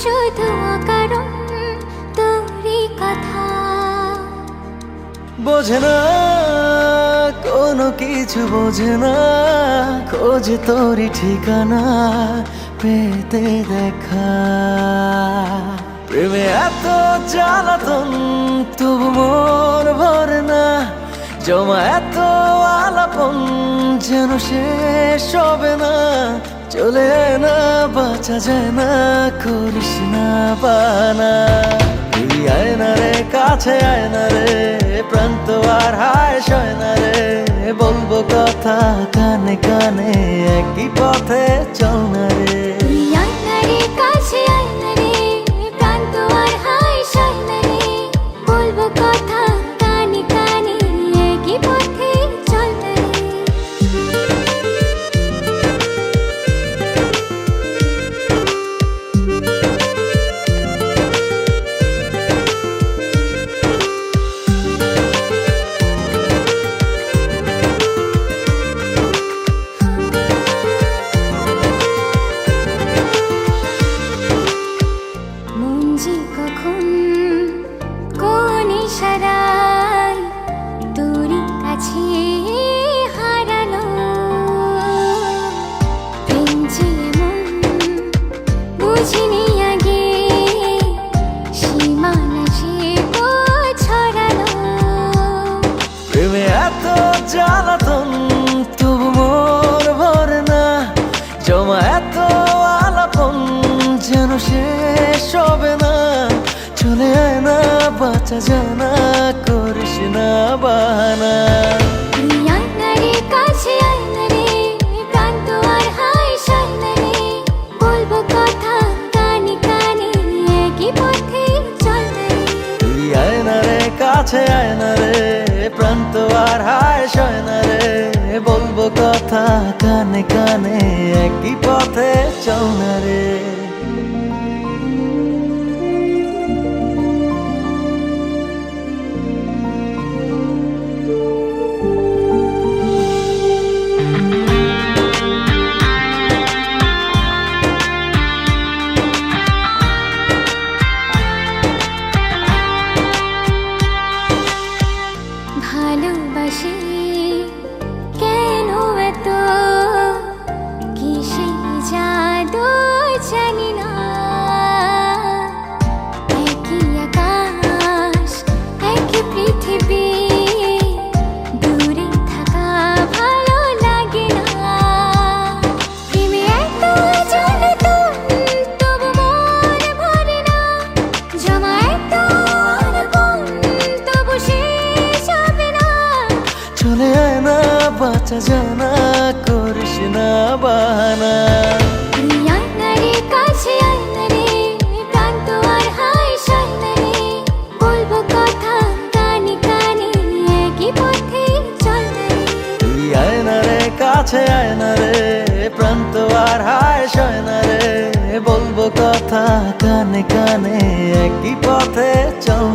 শুধু অকারণ তোরই কথা। বোঝে না কোনো কিছু, বোঝে না খোঁজে তোরই ঠিকানা পেতে দেখা। প্রেমে এত জ্বালাতন তবু মন ভরে না, জমা এত আলাপন যেন শেষ হবে না। চলে আয় না, বাঁচা যায় না, করিস না বানা। তুই আয় না রে, কাছে আয় না রে, প্রাণ তো আর হায় সয় না রে। বলবো কথা কানে কানে, একই পথে চল না রে। তুই আয় না রে, কাছে আয় না রে, প্রাণ তো আর হায় সয় না রে। বলবো কথা কানে কানে, একই পথে চল না রে। মন যে কখন কোন ইশারায় তোরই কাছে হারালো। প্রেম যে এমন বুঝিনি আগে, সীমানা সে ছড়ালো। প্রেমে এত জ্বালাতন তবু মন ভরে না, জমা এত আলাপন যেন শেষ হবে না। চলে আয় না, বাঁচা যায় না, করিস না বাহানা। তুই আয় না রে, কাছে আয় না রে, প্রাণ তো আর হায় সয় না রে। বলবো কথা কানে কানে, একই পথে চল না রে। তুই আয় না রে, কাছে আয় না রে, প্রাণ তো আর হায় সয় না রে। বলবো কথা কানে কানে, একই পথে চল না রে। ভালোবাসি কেন এত, কিসে জাদু জানি না। একই আকাশ একই পৃথিবী, দূরে থাকা ভালো লাগে না। প্রেমে এত জ্বালাতন তবু মন ভরে না, জমা এত আলাপন তবু শেষ হবে না। চলে আয় না, বাঁচা যায় না, করিস না বাহানা। তুই আয় না রে, কাছে আয় না রে, প্রাণ তো আর হায় সয় না রে। বলবো কথা কানে কানে, একই পথে চল না রে। তুই আয় না রে, কাছে আয় না রে, প্রাণ তো আর হায় সয় না রে। বলবো কথা কানে কানে, একই পথে চল